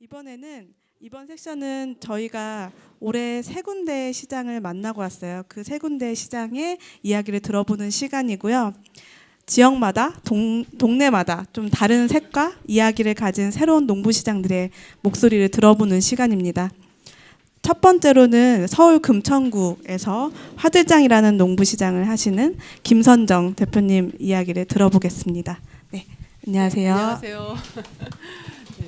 이번 섹션은 저희가 올해 세 군데 시장을 만나고 왔어요. 그 세 군데 시장의 이야기를 들어보는 시간이고요. 지역마다 동네마다 좀 다른 색과 이야기를 가진 새로운 농부시장들의 목소리를 들어보는 시간입니다. 첫 번째로는 서울 금천구에서 화들장이라는 농부시장을 하시는 김선정 대표님 이야기를 들어보겠습니다. 네, 안녕하세요. 안녕하세요. 네.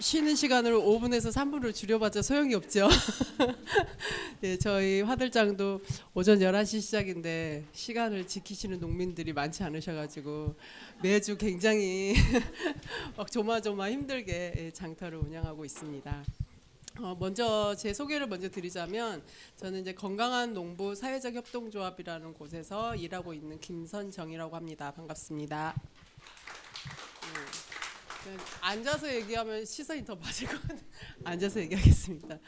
쉬는 시간을 5분에서 3분으로 줄여봤자 소용이 없죠. 네, 저희 화들장도 오전 11시 시작인데 시간을 지키시는 농민들이 많지 않으셔가지고 매주 굉장히 막 조마조마 힘들게 장터를 운영하고 있습니다. 먼저 제 소개를 먼저 드리자면 저는 이제 건강한 농부 사회적 협동조합이라는 곳에서 일하고 있는 김선정이라고 합니다. 반갑습니다. 앉아서 얘기하면 시선이 더 맞을 것 같아요. 앉아서 얘기하겠습니다.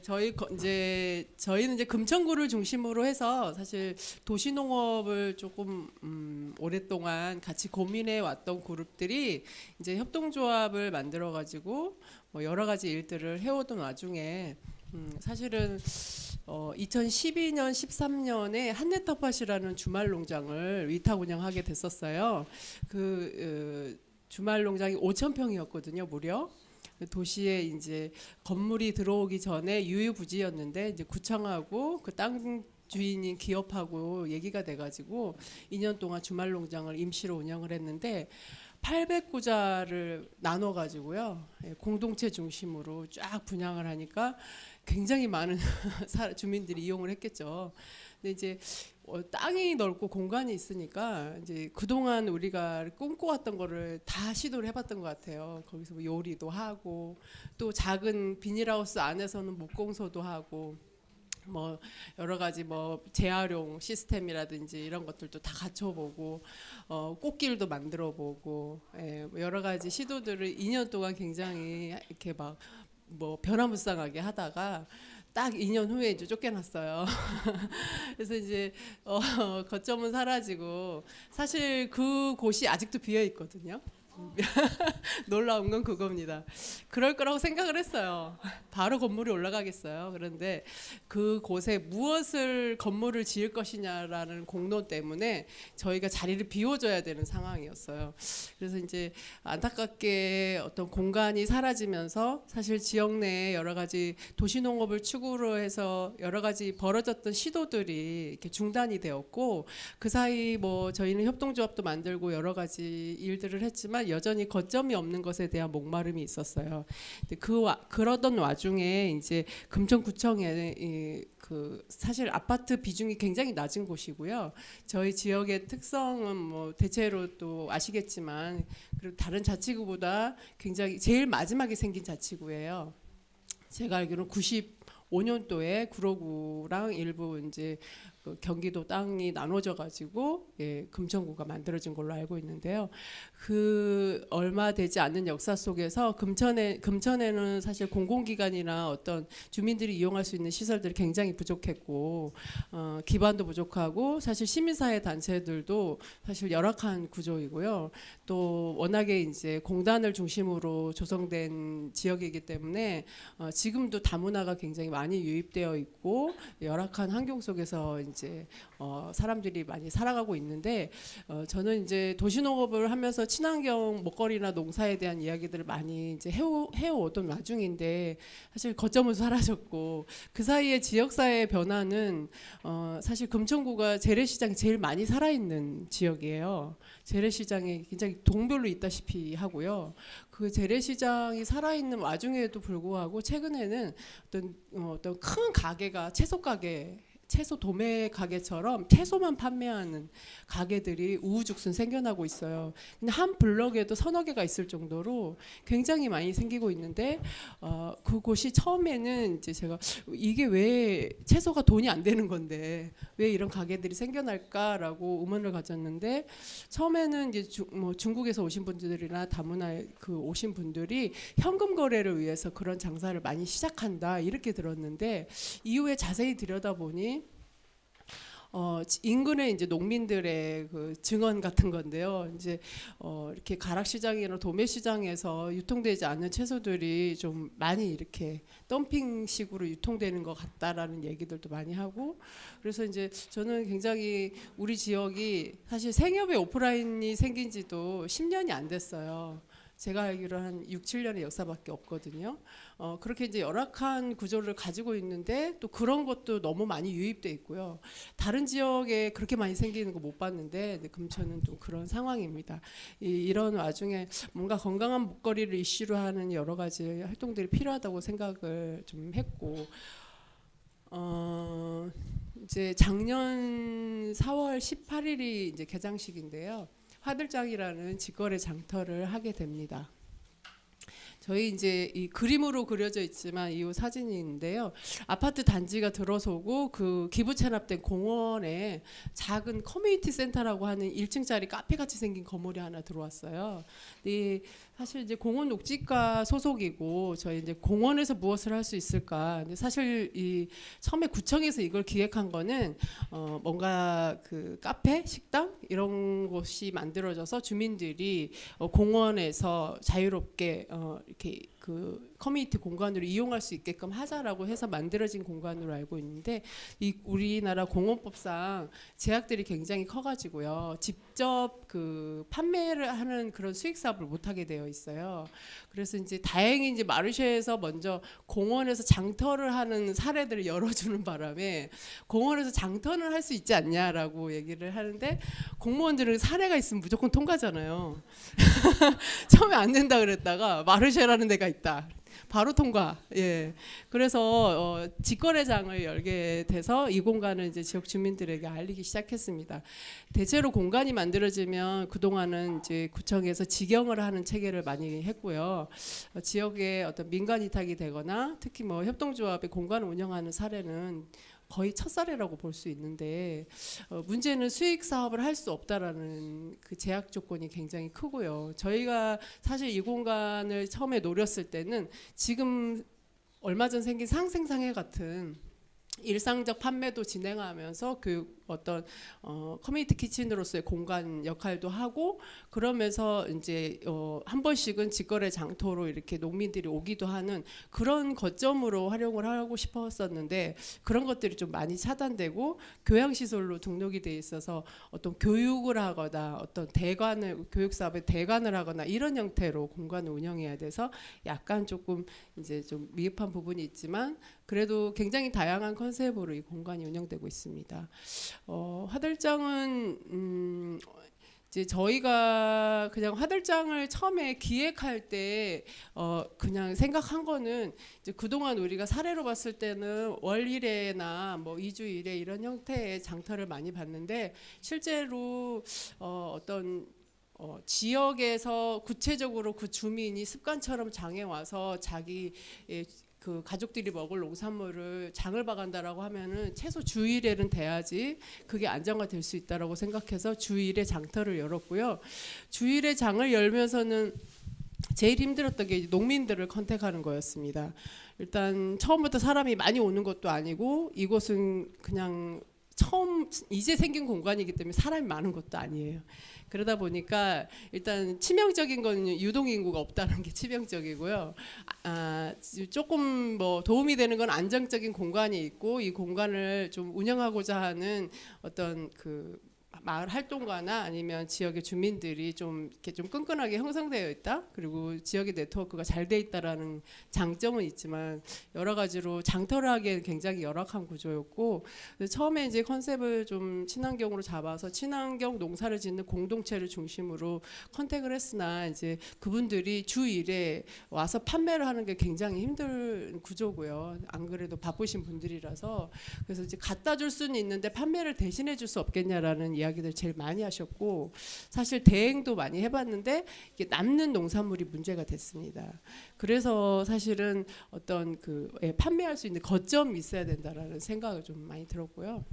저희는 이제 금천구를 중심으로 해서 사실 도시농업을 조금 오랫동안 같이 고민해 왔던 그룹들이 이제 협동조합을 만들어 가지고 뭐 여러 가지 일들을 해오던 와중에 사실은 2012년, 13년에 한내텃밭이라는 주말 농장을 위탁 운영하게 됐었어요. 주말 농장이 5,000평이었거든요, 무려. 도시에 이제 건물이 들어오기 전에 유유부지였는데 이제 구청하고 그 땅 주인인 기업하고 얘기가 돼가지고 2년 동안 주말 농장을 임시로 운영을 했는데 800구자를 나눠가지고요, 공동체 중심으로 쫙 분양을 하니까 굉장히 많은 주민들이 이용을 했겠죠. 근데 이제 땅이 넓고 공간이 있으니까 이제 그동안 우리가 꿈꿔왔던 거를 다 시도를 해봤던 것 같아요. 거기서 뭐 요리도 하고 또 작은 비닐하우스 안에서는 목공소도 하고 뭐 여러 가지 뭐 재활용 시스템이라든지 이런 것들도 다 갖춰보고 꽃길도 만들어보고 여러 가지 시도들을 2년 동안 굉장히 이렇게 막 뭐 변화무쌍하게 하다가 딱 2년 후에 이제 쫓겨났어요. 그래서 이제 거점은 사라지고 사실 그 곳이 아직도 비어 있거든요. 놀라운 건 그겁니다. 그럴 거라고 생각을 했어요. 바로 건물이 올라가겠어요. 그런데 그곳에 무엇을 건물을 지을 것이냐라는 공론 때문에 저희가 자리를 비워줘야 되는 상황이었어요. 그래서 이제 안타깝게 어떤 공간이 사라지면서 사실 지역 내에 여러 가지 도시농업을 축으로 해서 여러 가지 벌어졌던 시도들이 이렇게 중단이 되었고 그 사이 뭐 저희는 협동조합도 만들고 여러 가지 일들을 했지만 여전히 거점이 없는 것에 대한 목마름이 있었어요. 근데 그러던 와중에 이제 금천구청에 사실 아파트 비중이 굉장히 낮은 곳이고요. 저희 지역의 특성은 뭐 대체로 또 아시겠지만 그리고 다른 자치구보다 굉장히 제일 마지막에 생긴 자치구예요. 제가 알기로는 95년도에 구로구랑 일부 이제 그 경기도 땅이 나눠져 가지고 금천구가 만들어진 걸로 알고 있는데요. 그 얼마 되지 않는 역사 속에서 금천에는 사실 공공기관이나 어떤 주민들이 이용할 수 있는 시설들이 굉장히 부족했고 기반도 부족하고 사실 시민사회 단체들도 사실 열악한 구조이고요. 또 워낙에 이제 공단을 중심으로 조성된 지역이기 때문에 지금도 다문화가 굉장히 많이 유입되어 있고 열악한 환경 속에서 이제 사람들이 많이 살아가고 있는데 저는 이제 도시농업을 하면서 친환경 먹거리나 농사에 대한 이야기들을 많이 이제 해오던 와중인데 사실 거점은 사라졌고 그 사이에 지역사회의 변화는 사실 금천구가 재래시장이 제일 많이 살아있는 지역이에요. 재래시장이 굉장히 동별로 있다시피 하고요. 그 재래시장이 살아있는 와중에도 불구하고 최근에는 어떤 큰 가게가 채소 도매 가게처럼 채소만 판매하는 가게들이 우후죽순 생겨나고 있어요. 근데 한 블럭에도 서너 개가 있을 정도로 굉장히 많이 생기고 있는데 그곳이 처음에는 이제 제가 이게 왜 채소가 돈이 안 되는 건데 왜 이런 가게들이 생겨날까라고 의문을 가졌는데 처음에는 이제 중국에서 오신 분들이나 다문화에 오신 분들이 현금 거래를 위해서 그런 장사를 많이 시작한다 이렇게 들었는데 이후에 자세히 들여다보니 인근에 이제 농민들의 그 증언 같은 건데요. 이제 이렇게 가락시장이나 도매시장에서 유통되지 않는 채소들이 좀 많이 이렇게 덤핑식으로 유통되는 것 같다라는 얘기들도 많이 하고, 그래서 이제 저는 굉장히 우리 지역이 사실 생협의 오프라인이 생긴 지도 10년이 안 됐어요. 제가 알기로 한 6, 7년의 역사밖에 없거든요. 그렇게 이제 열악한 구조를 가지고 있는데 또 그런 것도 너무 많이 유입돼 있고요. 다른 지역에 그렇게 많이 생기는 거 못 봤는데 금천은 또 그런 상황입니다. 이런 와중에 뭔가 건강한 먹거리를 이슈로 하는 여러 가지 활동들이 필요하다고 생각을 좀 했고, 이제 작년 4월 18일이 이제 개장식인데요. 화들장이라는 직거래 장터를 하게 됩니다. 저희 이제 이 그림으로 그려져 있지만 이 사진인데요. 아파트 단지가 들어서고 그 기부 체납된 공원에 작은 커뮤니티 센터라고 하는 1층짜리 카페 같이 생긴 건물이 하나 들어왔어요. 이 사실 이제 공원 녹지과 소속이고 저희 이제 공원에서 무엇을 할 수 있을까? 근데 사실 이 처음에 구청에서 이걸 기획한 거는 뭔가 그 카페, 식당 이런 곳이 만들어져서 주민들이 공원에서 자유롭게 이렇게 그 커뮤니티 공간으로 이용할 수 있게끔 하자라고 해서 만들어진 공간으로 알고 있는데, 이 우리나라 공원법상 제약들이 굉장히 커가지고요. 직접 그 판매를 하는 그런 수익 사업을 못 하게 되어 있어요. 그래서 이제 다행히 이제 마르쉐에서 먼저 공원에서 장터를 하는 사례들을 열어주는 바람에 공원에서 장터는 할 수 있지 않냐라고 얘기를 하는데, 공무원들은 사례가 있으면 무조건 통과잖아요. 처음에 안 된다 그랬다가 마르쉐라는 데가 있다. 바로 통과. 예. 그래서 직거래장을 열게 돼서 이 공간을 이제 지역 주민들에게 알리기 시작했습니다. 대체로 공간이 만들어지면 그동안은 이제 구청에서 직영을 하는 체계를 많이 했고요. 지역에 어떤 민간 위탁이 되거나 특히 뭐 협동조합의 공간을 운영하는 사례는 거의 첫 사례라고 볼 수 있는데, 문제는 수익 사업을 할 수 없다라는 그 제약 조건이 굉장히 크고요. 저희가 사실 이 공간을 처음에 노렸을 때는 지금 얼마 전 생긴 상생상해 같은 일상적 판매도 진행하면서 그 어떤 커뮤니티 키친으로서의 공간 역할도 하고, 그러면서 이제 한 번씩은 직거래 장터로 이렇게 농민들이 오기도 하는 그런 거점으로 활용을 하고 싶었었는데, 그런 것들이 좀 많이 차단되고 교양시설로 등록이 돼 있어서 어떤 교육을 하거나 어떤 대관을 교육 사업에 대관을 하거나 이런 형태로 공간을 운영해야 돼서 약간 조금 이제 좀 미흡한 부분이 있지만 그래도 굉장히 다양한 컨셉으로 이 공간이 운영되고 있습니다. 화들장은 이제 저희가 그냥 화들장을 처음에 기획할 때 그냥 생각한 거는 이제 그동안 우리가 사례로 봤을 때는 월 1회나 뭐 2주 1회 이런 형태의 장터를 많이 봤는데, 실제로 어떤 지역에서 구체적으로 그 주민이 습관처럼 장에 와서 자기 그 가족들이 먹을 농산물을 장을 봐간다라고 하면은 최소 주 1회는 돼야지 그게 안정화될 수 있다라고 생각해서 주 1회 장터를 열었고요. 주 1회 장을 열면서는 제일 힘들었던 게 농민들을 컨택하는 거였습니다. 일단 처음부터 사람이 많이 오는 것도 아니고 이곳은 그냥 처음 이제 생긴 공간이기 때문에 사람이 많은 것도 아니에요. 그러다 보니까 일단 치명적인 건 유동인구가 없다는 게 치명적이고요. 조금 뭐 도움이 되는 건 안정적인 공간이 있고, 이 공간을 좀 운영하고자 하는 어떤 그 마을 활동가나 아니면 지역의 주민들이 좀 이렇게 좀 끈끈하게 형성되어 있다. 그리고 지역의 네트워크가 잘 돼 있다라는 장점은 있지만 여러 가지로 장터를 하기에는 굉장히 열악한 구조였고, 처음에 이제 컨셉을 좀 친환경으로 잡아서 친환경 농사를 짓는 공동체를 중심으로 컨택을 했으나 이제 그분들이 주 1회 와서 판매를 하는 게 굉장히 힘든 구조고요. 안 그래도 바쁘신 분들이라서. 그래서 이제 갖다 줄 수는 있는데 판매를 대신해 줄 수 없겠냐라는 이야기들 제일 많이 하셨고, 사실 대행도 많이 해봤는데 이게 남는 농산물이 문제가 됐습니다. 그래서 사실은 어떤 그 판매할 수 있는 거점이 있어야 된다라는 생각을 좀 많이 들었고요.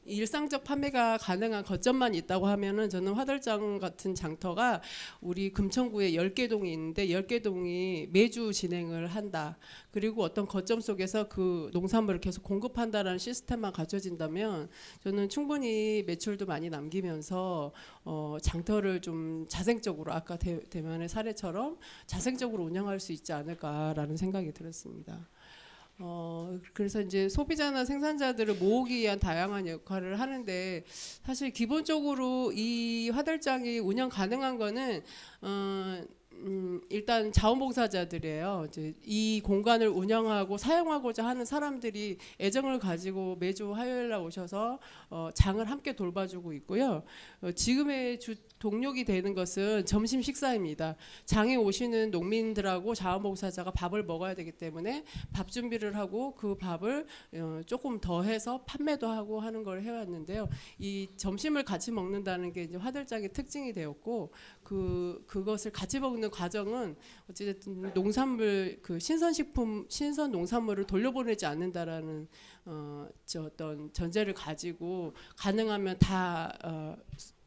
일상적 판매가 가능한 거점만 있다고 하면은 저는 화달장 같은 장터가 우리 금천구에 10개 동이 있는데 10개 동이 매주 진행을 한다. 그리고 어떤 거점 속에서 그 농산물을 계속 공급한다라는 시스템만 갖춰진다면 저는 충분히 매출도 많이 남기면서 장터를 좀 자생적으로 아까 대만의 사례처럼 자생적으로 운영할 수 있지 않을까라는 생각이 들었습니다. 그래서 이제 소비자나 생산자들을 모으기 위한 다양한 역할을 하는데 사실 기본적으로 이 화달장이 운영 가능한 거는 일단 자원봉사자들이에요. 이제 이 공간을 운영하고 사용하고자 하는 사람들이 애정을 가지고 매주 화요일 날 오셔서 장을 함께 돌봐주고 있고요. 지금의 동력이 되는 것은 점심 식사입니다. 장에 오시는 농민들하고 자원봉사자가 밥을 먹어야 되기 때문에 밥 준비를 하고 그 밥을 조금 더 해서 판매도 하고 하는 걸 해왔는데요. 이 점심을 같이 먹는다는 게 이제 화달장의 특징이 되었고 그것을 같이 먹는 과정은 어찌됐든 농산물 그 신선식품 신선 농산물을 돌려보내지 않는다라는 어떤 전제를 가지고 가능하면 다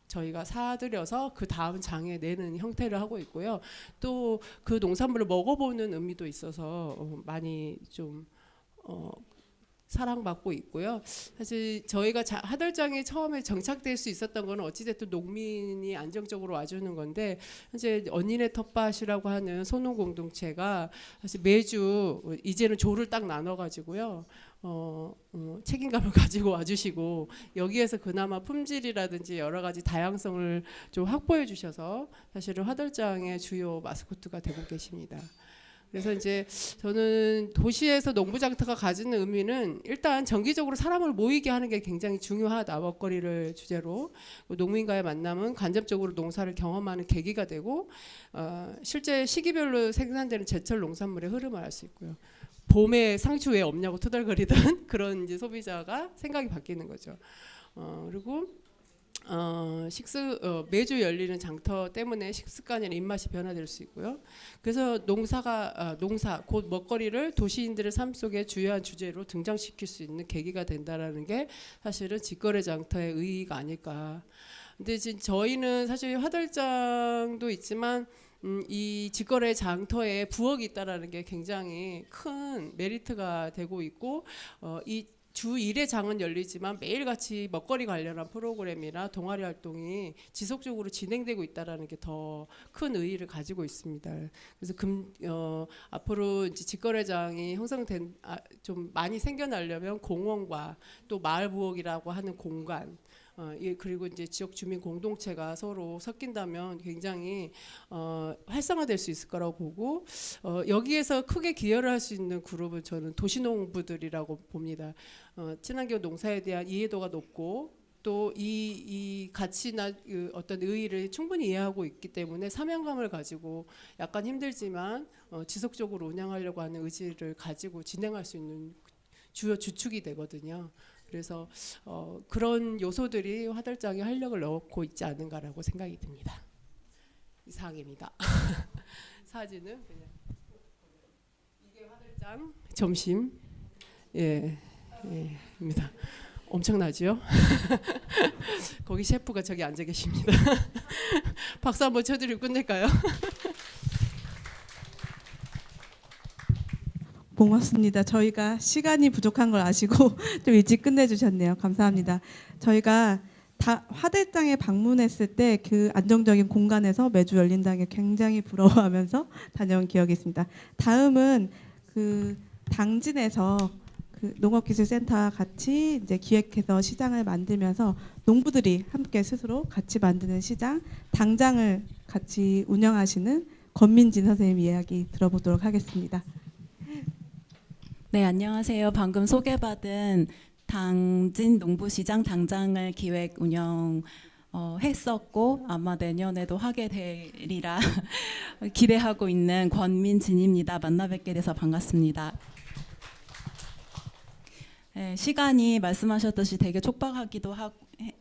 저희가 사들여서 그 다음 장에 내는 형태를 하고 있고요. 또 그 농산물을 먹어보는 의미도 있어서 많이 좀 사랑받고 있고요. 사실 저희가 하달장에 처음에 정착될 수 있었던 거는 어찌됐든 농민이 안정적으로 와주는 건데 현재 언니네 텃밭이라고 하는 소농 공동체가 사실 매주 이제는 조를 딱 나눠가지고요. 책임감을 가지고 와주시고 여기에서 그나마 품질이라든지 여러 가지 다양성을 좀 확보해 주셔서 사실은 화달장의 주요 마스코트가 되고 계십니다. 그래서 이제 저는 도시에서 농부장터가 가지는 의미는 일단 정기적으로 사람을 모이게 하는 게 굉장히 중요하다. 먹거리를 주제로 농민과의 만남은 간접적으로 농사를 경험하는 계기가 되고 실제 시기별로 생산되는 제철 농산물의 흐름을 알 수 있고요. 봄에 상추 왜 없냐고 투덜거리던 그런 이제 소비자가 생각이 바뀌는 거죠. 그리고 매주 열리는 장터 때문에 식습관이나 입맛이 변화될 수 있고요. 그래서 농사 곧 먹거리를 도시인들의 삶 속에 주요한 주제로 등장시킬 수 있는 계기가 된다라는 게 사실은 직거래 장터의 의의가 아닐까. 근데 지금 저희는 사실 화달장도 있지만 이 직거래 장터에 부엌이 있다라는 게 굉장히 큰 메리트가 되고 있고 이 주 1회 장은 열리지만 매일같이 먹거리 관련한 프로그램이나 동아리 활동이 지속적으로 진행되고 있다는 게 더 큰 의의를 가지고 있습니다. 그래서 앞으로 이제 직거래장이 형성된 좀 많이 생겨나려면 공원과 또 마을 부엌이라고 하는 공간 그리고 이제 지역 주민 공동체가 서로 섞인다면 굉장히 활성화될 수 있을 거라고 보고 여기에서 크게 기여를 할 수 있는 그룹은 저는 도시농부들이라고 봅니다. 친환경 농사에 대한 이해도가 높고 또 이 가치나 어떤 의의를 충분히 이해하고 있기 때문에 사명감을 가지고 약간 힘들지만 지속적으로 운영하려고 하는 의지를 가지고 진행할 수 있는 주요 주축이 되거든요. 그래서 그런 요소들이 화달장에 활력을 넣고 있지 않은가라고 생각이 듭니다. 이상입니다. 사진은 그냥 이게 화달장 점심 입니다. 엄청나죠? 거기 셰프가 저기 앉아 계십니다. 박수 한번 쳐드리고 끝낼까요? 고맙습니다. 저희가 시간이 부족한 걸 아시고 좀 일찍 끝내주셨네요. 감사합니다. 저희가 화달장에 방문했을 때 그 안정적인 공간에서 매주 열린다는 게 굉장히 부러워하면서 다녀온 기억이 있습니다. 다음은 그 당진에서 그 농업기술센터 같이 이제 기획해서 시장을 만들면서 농부들이 함께 스스로 같이 만드는 시장 당장을 같이 운영하시는 권민진 선생님 이야기 들어보도록 하겠습니다. 네, 안녕하세요. 방금 소개받은 당진 농부시장 당장을 기획 운영 했었고 아마 내년에도 하게 되리라 기대하고 있는 권민진입니다. 만나 뵙게 돼서 반갑습니다. 네, 시간이 말씀하셨듯이 되게 촉박하기도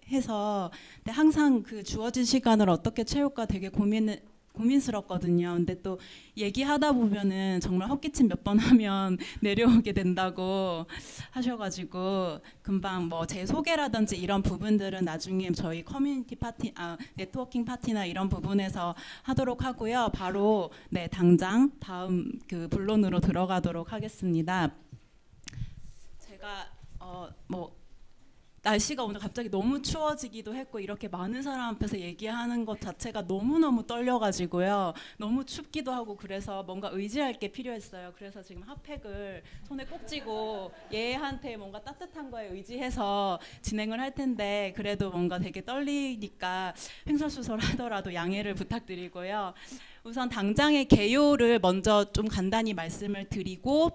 해서 항상 그 주어진 시간을 어떻게 채울까 되게 고민을 고민스럽거든요. 근데 또 얘기하다 보면은 정말 헛기침 몇 번 하면 내려오게 된다고 하셔가지고 금방 뭐 제 소개라든지 이런 부분들은 나중에 저희 커뮤니티 파티, 네트워킹 파티나 이런 부분에서 하도록 하고요. 바로 네 당장 다음 그 본론으로 들어가도록 하겠습니다. 제가 뭐 날씨가 오늘 갑자기 너무 추워지기도 했고 이렇게 많은 사람 앞에서 얘기하는 것 자체가 너무너무 떨려가지고요. 너무 춥기도 하고 그래서 뭔가 의지할 게 필요했어요. 그래서 지금 핫팩을 손에 꼭 쥐고 얘한테 뭔가 따뜻한 거에 의지해서 진행을 할 텐데 그래도 뭔가 되게 떨리니까 횡설수설하더라도 양해를 부탁드리고요. 우선 당장의 개요를 먼저 좀 간단히 말씀을 드리고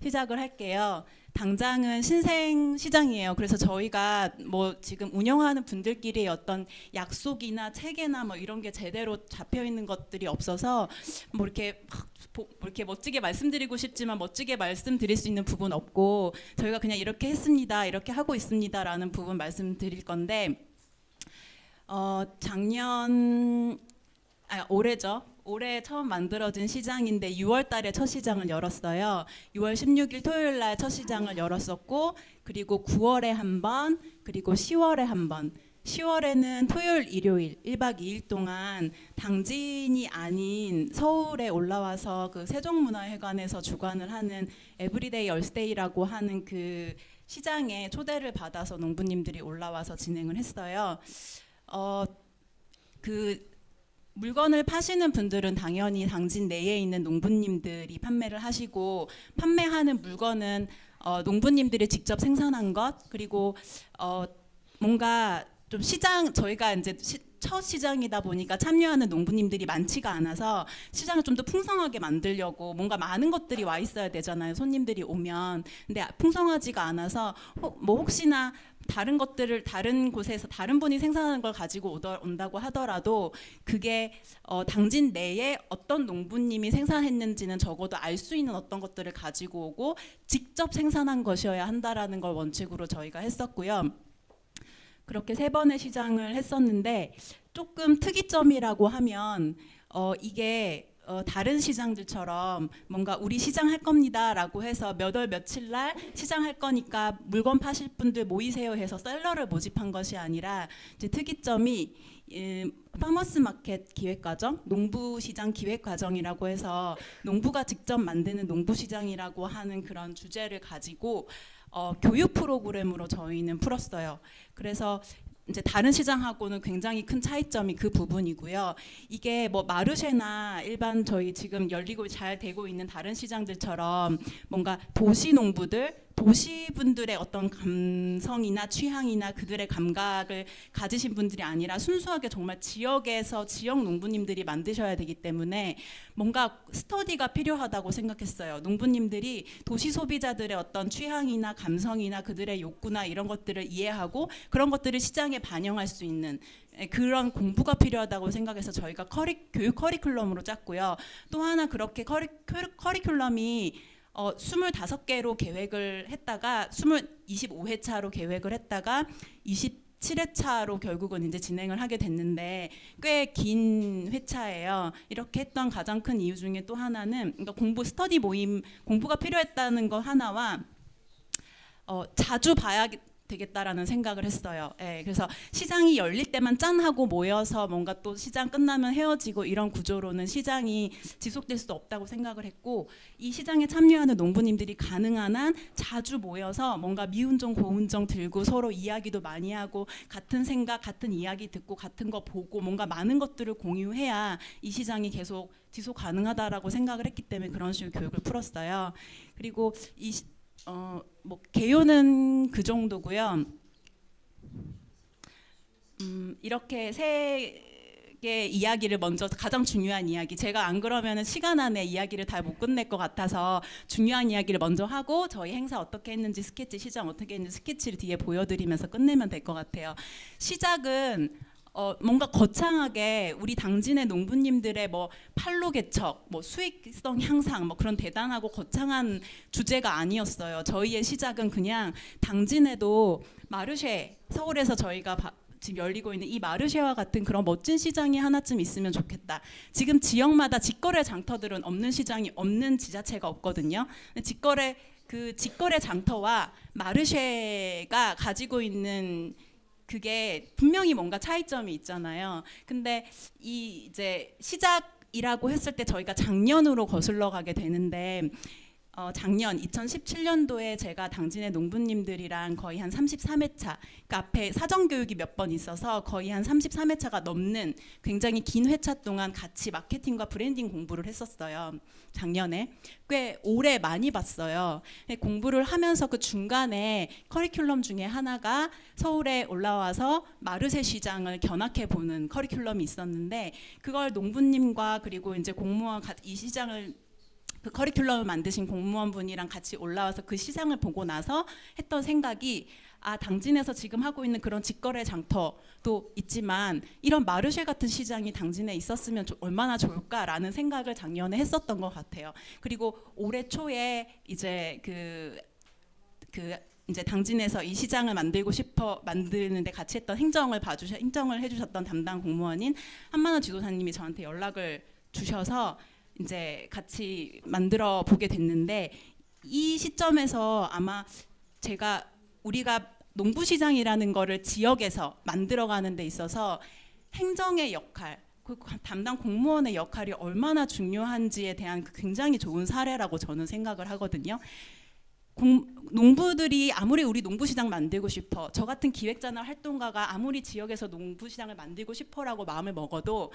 시작을 할게요. 당장은 신생 시장이에요. 그래서 저희가 뭐 지금 운영하는 분들끼리의 어떤 약속이나 체계나 뭐 이런 게 제대로 잡혀 있는 것들이 없어서 뭐 이렇게 멋지게 말씀드리고 싶지만 멋지게 말씀드릴 수 있는 부분 없고 저희가 그냥 이렇게 했습니다, 이렇게 하고 있습니다라는 부분 말씀드릴 건데 올해죠. 올해 처음 만들어진 시장인데 6월 달에 첫 시장을 열었어요. 6월 16일 토요일 날 첫 시장을 열었었고 그리고 9월에 한 번, 그리고 10월에 한 번. 10월에는 토요일, 일요일 1박 2일 동안 당진이 아닌 서울에 올라와서 그 세종문화회관에서 주관을 하는 에브리데이 얼스데이라고 하는 그 시장에 초대를 받아서 농부님들이 올라와서 진행을 했어요. 그 물건을 파시는 분들은 당연히 당진 내에 있는 농부님들이 판매를 하시고 판매하는 물건은 농부님들이 직접 생산한 것 그리고 뭔가 좀 저희가 이제 첫 시장이다 보니까 참여하는 농부님들이 많지가 않아서 시장을 좀 더 풍성하게 만들려고 뭔가 많은 것들이 와 있어야 되잖아요. 손님들이 오면. 근데 풍성하지가 않아서 뭐 혹시나 다른 것들을 다른 곳에서 다른 분이 생산하는 걸 가지고 온다고 하더라도 그게 당진 내에 어떤 농부님이 생산했는지는 적어도 알 수 있는 어떤 것들을 가지고 오고 직접 생산한 것이어야 한다라는 걸 원칙으로 저희가 했었고요. 그렇게 3번의 시장을 했었는데 조금 특이점이라고 하면 이게 다른 시장들처럼 뭔가 우리 시장 할 겁니다라고 해서 몇 월 며칠 날 시장 할 거니까 물건 파실 분들 모이세요 해서 셀러를 모집한 것이 아니라 이제 특이점이 파머스 마켓 기획 과정, 농부 시장 기획 과정이라고 해서 농부가 직접 만드는 농부 시장이라고 하는 그런 주제를 가지고 교육 프로그램으로 저희는 풀었어요. 그래서 이제 다른 시장하고는 굉장히 큰 차이점이 그 부분이고요. 이게 뭐 마르쉐나 일반 저희 지금 열리고 잘 되고 있는 다른 시장들처럼 뭔가 도시 농부들, 도시분들의 어떤 감성이나 취향이나 그들의 감각을 가지신 분들이 아니라 순수하게 정말 지역에서 지역 농부님들이 만드셔야 되기 때문에 뭔가 스터디가 필요하다고 생각했어요. 농부님들이 도시 소비자들의 어떤 취향이나 감성이나 그들의 욕구나 이런 것들을 이해하고 그런 것들을 시장에 반영할 수 있는 그런 공부가 필요하다고 생각해서 저희가 교육 커리큘럼으로 짰고요. 또 하나 그렇게 커리큘럼이 25개로 계획을 했다가 25회차로 계획을 했다가 27회차로 결국은 이제 진행을 하게 됐는데 꽤 긴 회차예요. 이렇게 했던 가장 큰 이유 중에 또 하나는 그러니까 스터디 모임 공부가 필요했다는 거 하나와 자주 봐야 되겠다라는 생각을 했어요. 예, 그래서 시장이 열릴 때만 짠 하고 모여서 뭔가 또 시장 끝나면 헤어지고 이런 구조로는 시장이 지속될 수 없다고 생각을 했고 이 시장에 참여하는 농부님들이 가능한 한 자주 모여서 뭔가 미운정 고운정 들고 서로 이야기도 많이 하고 같은 생각 같은 이야기 듣고 같은 거 보고 뭔가 많은 것들을 공유해야 이 시장이 계속 지속 가능하다라고 생각을 했기 때문에 그런 식으로 교육을 풀었어요. 그리고 뭐 개요는 그 정도고요. 이렇게 3개 이야기를 먼저 가장 중요한 이야기 제가 안 그러면은 시간 안에 이야기를 다 못 끝낼 것 같아서 중요한 이야기를 먼저 하고 저희 행사 어떻게 했는지 스케치 시장 어떻게 했는지 스케치를 뒤에 보여드리면서 끝내면 될 것 같아요. 시작은 뭔가 거창하게 우리 당진의 농부님들의 뭐 판로 개척, 뭐 수익성 향상, 뭐 그런 대단하고 거창한 주제가 아니었어요. 저희의 시작은 그냥 당진에도 마르쉐 서울에서 저희가 지금 열리고 있는 이 마르쉐와 같은 그런 멋진 시장이 하나쯤 있으면 좋겠다. 지금 지역마다 직거래 장터들은 없는 시장이 없는 지자체가 없거든요. 근데 직거래 장터와 마르쉐가 가지고 있는 그게 분명히 뭔가 차이점이 있잖아요. 근데 이 이제 시작이라고 했을 때 저희가 작년으로 거슬러 가게 되는데 작년 2017년도에 제가 당진의 농부님들이랑 거의 한 33회차, 그 앞에 사전교육이 몇 번 있어서 거의 한 33회차가 넘는 굉장히 긴 회차 동안 같이 마케팅과 브랜딩 공부를 했었어요. 작년에. 꽤 오래 많이 봤어요. 공부를 하면서 그 중간에 커리큘럼 중에 하나가 서울에 올라와서 마르쉐 시장을 견학해 보는 커리큘럼이 있었는데 그걸 농부님과 그리고 이제 공무원 이 시장을 그 커리큘럼을 만드신 공무원분이랑 같이 올라와서 그 시장을 보고 나서 했던 생각이 당진에서 지금 하고 있는 그런 직거래 장터도 있지만 이런 마르쉐 같은 시장이 당진에 있었으면 얼마나 좋을까라는 생각을 작년에 했었던 것 같아요. 그리고 올해 초에 이제 이제 당진에서 이 시장을 만드는데 같이 했던 행정을 해주셨던 담당 공무원인 한만원 지도사님이 저한테 연락을 주셔서 이제 같이 만들어 보게 됐는데 이 시점에서 아마 우리가 농부시장이라는 거를 지역에서 만들어가는 데 있어서 행정의 역할, 그 담당 공무원의 역할이 얼마나 중요한지에 대한 굉장히 좋은 사례라고 저는 생각을 하거든요. 농부들이 아무리 우리 농부시장 만들고 싶어, 저 같은 기획자나 활동가가 아무리 지역에서 농부시장을 만들고 싶어라고 마음을 먹어도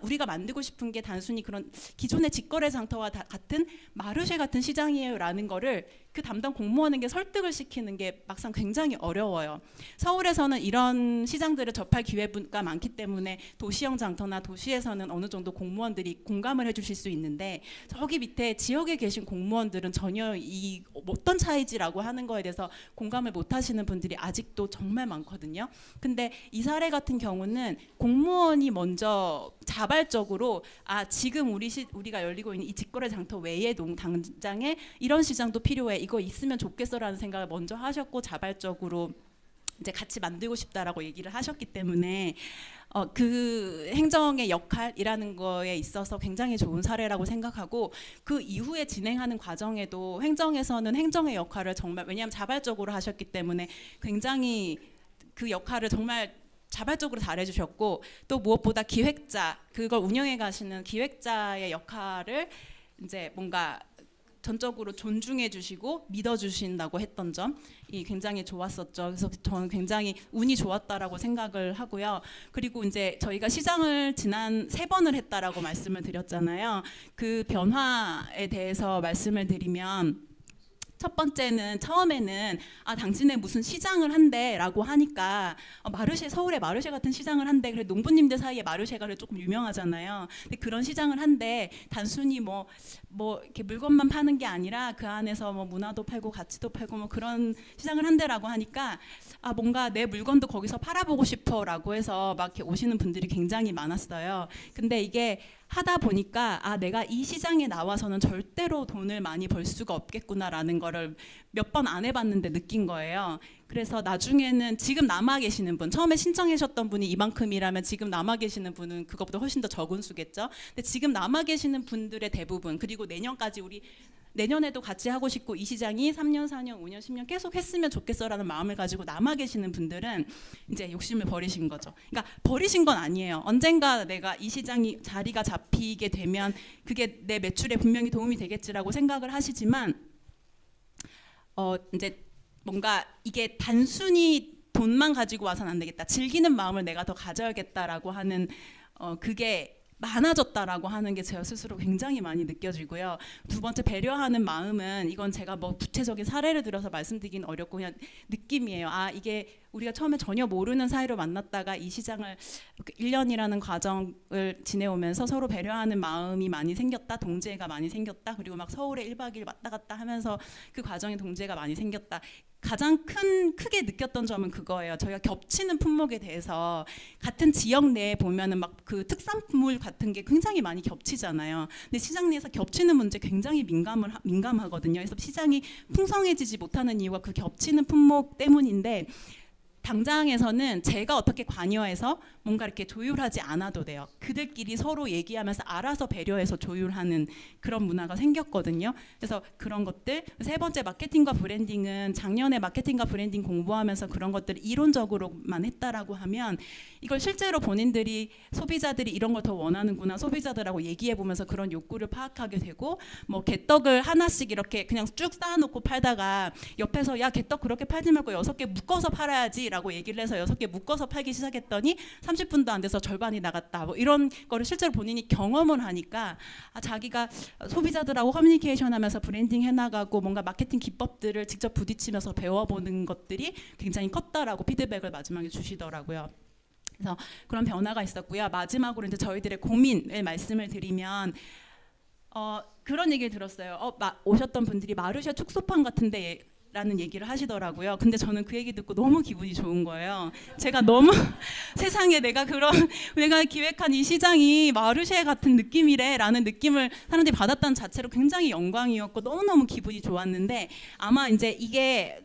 우리가 만들고 싶은 게 단순히 그런 기존의 직거래 장터와 같은 마르쉐 같은 시장이에요라는 거를 그 담당 공무원에게 설득을 시키는 게 막상 굉장히 어려워요. 서울에서는 이런 시장들을 접할 기회가 많기 때문에 도시형 장터나 도시에서는 어느 정도 공무원들이 공감을 해주실 수 있는데 저기 밑에 지역에 계신 공무원들은 전혀 이 어떤 차이지라고 하는 거에 대해서 공감을 못 하시는 분들이 아직도 정말 많거든요. 근데 이 사례 같은 경우는 공무원이 먼저 자발적으로 지금 우리가 열리고 있는 이 직거래 장터 외에 당장에 이런 시장도 필요해, 이거 있으면 좋겠어라는 생각을 먼저 하셨고 자발적으로 이제 같이 만들고 싶다라고 얘기를 하셨기 때문에 그 행정의 역할이라는 거에 있어서 굉장히 좋은 사례라고 생각하고 그 이후에 진행하는 과정에도 행정에서는 행정의 역할을 정말 왜냐하면 자발적으로 하셨기 때문에 굉장히 그 역할을 정말 자발적으로 잘해주셨고 또 무엇보다 그걸 운영해 가시는 기획자의 역할을 이제 뭔가 전적으로 존중해 주시고 믿어 주신다고 했던 점이 굉장히 좋았었죠. 그래서 저는 굉장히 운이 좋았다라고 생각을 하고요. 그리고 이제 저희가 시장을 지난 3번을 했다라고 말씀을 드렸잖아요. 그 변화에 대해서 말씀을 드리면 첫 번째는 처음에는 당진에 무슨 시장을 한대라고 하니까 서울에 마르쉐 같은 시장을 한대. 그래 농부님들 사이에 마르쉐가 조금 유명하잖아요. 근데 그런 시장을 한대. 단순히 뭐 이렇게 물건만 파는 게 아니라 그 안에서 뭐 문화도 팔고 가치도 팔고 뭐 그런 시장을 한대라고 하니까 뭔가 내 물건도 거기서 팔아보고 싶어라고 해서 막 이렇게 오시는 분들이 굉장히 많았어요. 근데 이게 하다 보니까 내가 이 시장에 나와서는 절대로 돈을 많이 벌 수가 없겠구나라는 거를 몇 번 안 해봤는데 느낀 거예요. 그래서 나중에는 지금 남아 계시는 분, 처음에 신청하셨던 분이 이만큼이라면 지금 남아 계시는 분은 그것보다 훨씬 더 적은 수겠죠. 근데 지금 남아 계시는 분들의 대부분, 그리고 내년까지 내년에도 같이 하고 싶고 이 시장이 3년, 4년, 5년, 10년 계속 했으면 좋겠어라는 마음을 가지고 남아 계시는 분들은 이제 욕심을 버리신 거죠. 그러니까 버리신 건 아니에요. 언젠가 내가 이 시장이 자리가 잡히게 되면 그게 내 매출에 분명히 도움이 되겠지라고 생각을 하시지만 이제 뭔가 이게 단순히 돈만 가지고 와서는 안 되겠다. 즐기는 마음을 내가 더 가져야겠다라고 하는 그게 많아졌다라고 하는 게 제가 스스로 굉장히 많이 느껴지고요. 두 번째, 배려하는 마음은 이건 제가 뭐 구체적인 사례를 들어서 말씀드리긴 어렵고 그냥 느낌이에요. 이게 우리가 처음에 전혀 모르는 사이로 만났다가 이 시장을 1년이라는 과정을 지내오면서 서로 배려하는 마음이 많이 생겼다, 동지애가 많이 생겼다, 그리고 막 서울에 1박 2일 왔다 갔다 하면서 그 과정에 동지애가 많이 생겼다. 가장 크게 느꼈던 점은 그거예요. 저희가 겹치는 품목에 대해서 같은 지역 내에 보면은 막 그 특산물 같은 게 굉장히 많이 겹치잖아요. 근데 시장 내에서 겹치는 문제 굉장히 민감하거든요. 그래서 시장이 풍성해지지 못하는 이유가 그 겹치는 품목 때문인데 당장에서는 제가 어떻게 관여해서 뭔가 이렇게 조율하지 않아도 돼요. 그들끼리 서로 얘기하면서 알아서 배려해서 조율하는 그런 문화가 생겼거든요. 그래서 그런 것들. 세 번째, 마케팅과 브랜딩은 작년에 마케팅과 브랜딩 공부하면서 그런 것들을 이론적으로만 했다라고 하면 이걸 실제로 본인들이 소비자들이 이런 걸 더 원하는구나, 소비자들하고 얘기해 보면서 그런 욕구를 파악하게 되고, 뭐 개떡을 하나씩 이렇게 그냥 쭉 쌓아놓고 팔다가 옆에서 야 개떡 그렇게 팔지 말고 6개 묶어서 팔아야지 라고 얘기를 해서 6개 묶어서 팔기 시작했더니 30분도 안 돼서 절반이 나갔다, 뭐 이런 거를 실제로 본인이 경험을 하니까 자기가 소비자들하고 커뮤니케이션 하면서 브랜딩 해나가고 뭔가 마케팅 기법들을 직접 부딪히면서 배워보는 것들이 굉장히 컸다라고 피드백을 마지막에 주시더라고요. 그래서 그런 변화가 있었고요. 마지막으로 이제 저희들의 고민을 말씀을 드리면 그런 얘기를 들었어요. 오셨던 분들이 마르쉐 축소판 같은데 라는 얘기를 하시더라고요. 근데 저는 그 얘기 듣고 너무 기분이 좋은 거예요. 제가 너무 세상에 내가 기획한 이 시장이 마르쉐 같은 느낌이래 라는 느낌을 사람들이 받았다는 자체로 굉장히 영광이었고 너무너무 기분이 좋았는데, 아마 이제 이게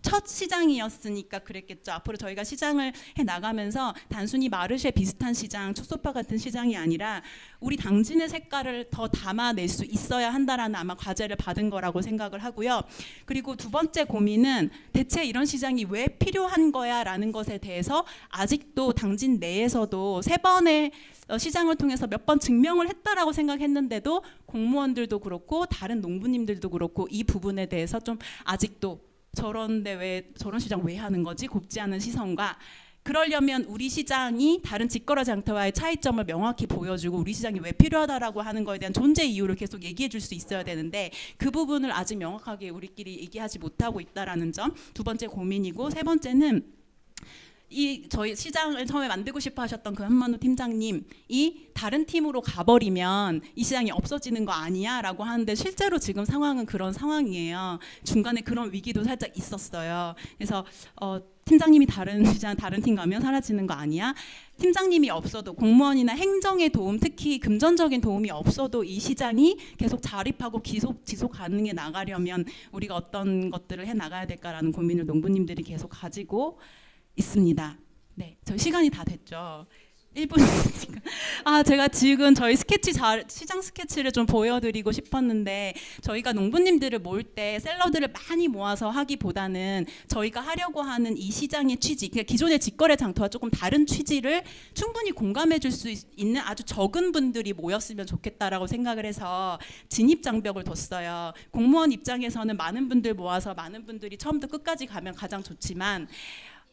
첫 시장이었으니까 그랬겠죠. 앞으로 저희가 시장을 해 나가면서 단순히 마르쉐 비슷한 시장, 축소파 같은 시장이 아니라 우리 당진의 색깔을 더 담아낼 수 있어야 한다라는 아마 과제를 받은 거라고 생각을 하고요. 그리고 두 번째 고민은 대체 이런 시장이 왜 필요한 거야라는 것에 대해서 아직도 당진 내에서도 3번의 시장을 통해서 몇 번 증명을 했다라고 생각했는데도 공무원들도 그렇고 다른 농부님들도 그렇고 이 부분에 대해서 좀 아직도 저런데 왜 저런 시장 왜 하는 거지? 곱지 않은 시선과, 그러려면 우리 시장이 다른 직거래 장터와의 차이점을 명확히 보여주고 우리 시장이 왜 필요하다라고 하는 거에 대한 존재 이유를 계속 얘기해 줄 수 있어야 되는데 그 부분을 아직 명확하게 우리끼리 얘기하지 못하고 있다라는 점 두 번째 고민이고, 세 번째는 이 저희 시장을 처음에 만들고 싶어 하셨던 그 한만우 팀장님이 다른 팀으로 가버리면 이 시장이 없어지는 거 아니야? 라고 하는데 실제로 지금 상황은 그런 상황이에요. 중간에 그런 위기도 살짝 있었어요. 그래서 팀장님이 다른 시장 다른 팀 가면 사라지는 거 아니야? 팀장님이 없어도 공무원이나 행정의 도움, 특히 금전적인 도움이 없어도 이 시장이 계속 자립하고 지속 가능해 나가려면 우리가 어떤 것들을 해 나가야 될까라는 고민을 농부님들이 계속 가지고 있습니다. 네, 저희 시간이 다 됐죠. 1분 있으니까. 제가 지금 저희 시장 스케치를 좀 보여드리고 싶었는데, 저희가 농부님들을 모을 때 셀러들을 많이 모아서 하기보다는 저희가 하려고 하는 이 시장의 취지, 그러니까 기존의 직거래 장터와 조금 다른 취지를 충분히 공감해 줄 수 있는 아주 적은 분들이 모였으면 좋겠다라고 생각을 해서 진입 장벽을 뒀어요. 공무원 입장에서는 많은 분들 모아서 많은 분들이 처음부터 끝까지 가면 가장 좋지만,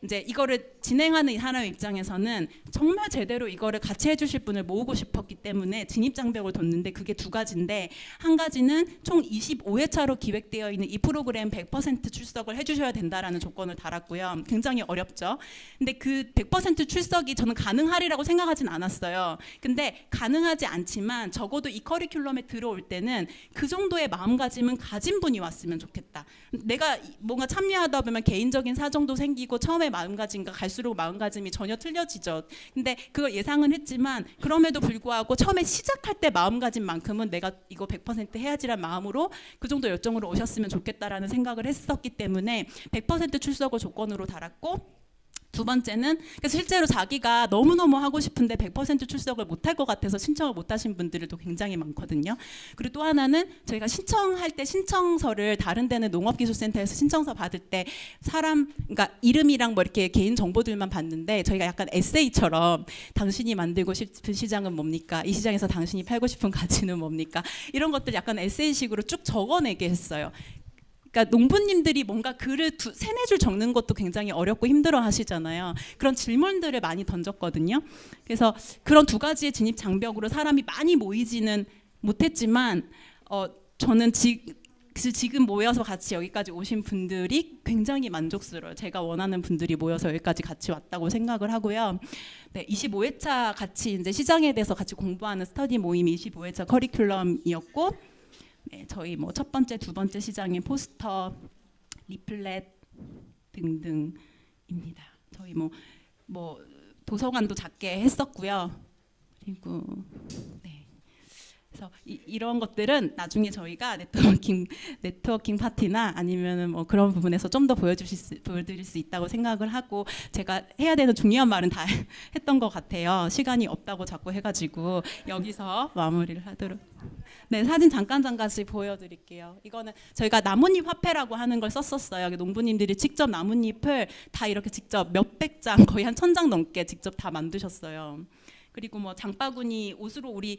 이제 이거를 진행하는 사람 입장에서는 정말 제대로 이거를 같이 해주실 분을 모으고 싶었기 때문에 진입 장벽을 뒀는데, 그게 두 가지인데, 한 가지는 총 25회차로 기획되어 있는 이 프로그램 100% 출석을 해주셔야 된다라는 조건을 달았고요. 굉장히 어렵죠. 근데 그 100% 출석이 저는 가능하리라고 생각하진 않았어요. 근데 가능하지 않지만 적어도 이 커리큘럼에 들어올 때는 그 정도의 마음가짐은 가진 분이 왔으면 좋겠다. 내가 뭔가 참여하다 보면 개인적인 사정도 생기고 처음에 마음가짐과 갈수록 마음가짐이 전혀 틀려지죠. 근데 그걸 예상은 했지만 그럼에도 불구하고 처음에 시작할 때 마음가짐만큼은 내가 이거 100% 해야지란 마음으로 그 정도 열정으로 오셨으면 좋겠다라는 생각을 했었기 때문에 100% 출석을 조건으로 달았고, 두 번째는 그래서 실제로 자기가 너무너무 하고 싶은데 100% 출석을 못할 것 같아서 신청을 못하신 분들도 굉장히 많거든요. 그리고 또 하나는 저희가 신청할 때 신청서를 다른 데는 농업기술센터에서 신청서 받을 때 그러니까 이름이랑 뭐 이렇게 개인 정보들만 받는데, 저희가 약간 에세이처럼 당신이 만들고 싶은 시장은 뭡니까? 이 시장에서 당신이 팔고 싶은 가치는 뭡니까? 이런 것들 약간 에세이식으로 쭉 적어내게 했어요. 그러니까 농부님들이 뭔가 글을 3-4줄 적는 것도 굉장히 어렵고 힘들어 하시잖아요. 그런 질문들을 많이 던졌거든요. 그래서 그런 두 가지의 진입 장벽으로 사람이 많이 모이지는 못했지만 저는 지금 모여서 같이 여기까지 오신 분들이 굉장히 만족스러워요. 제가 원하는 분들이 모여서 여기까지 같이 왔다고 생각을 하고요. 네, 25회차 같이 이제 시장에 대해서 같이 공부하는 스터디 모임이 25회차 커리큘럼이었고, 네, 저희 뭐 첫 번째, 두 번째 시장의 포스터, 리플렛 등등입니다. 저희 뭐 도서관도 작게 했었고요. 그리고 네. 그래서 이런 것들은 나중에 저희가 네트워킹 파티나 아니면은 뭐 그런 부분에서 좀 더 보여드릴 수 있다고 생각을 하고, 제가 해야 되는 중요한 말은 다 했던 것 같아요. 시간이 없다고 자꾸 해가지고 여기서 마무리를 하도록. 네, 사진 잠깐씩 보여드릴게요. 이거는 저희가 나뭇잎 화폐라고 하는 걸 썼었어요. 농부님들이 직접 나뭇잎을 다 이렇게 직접 몇백 장, 거의 한 1000장 넘게 직접 다 만드셨어요. 그리고 뭐 장바구니, 옷으로 우리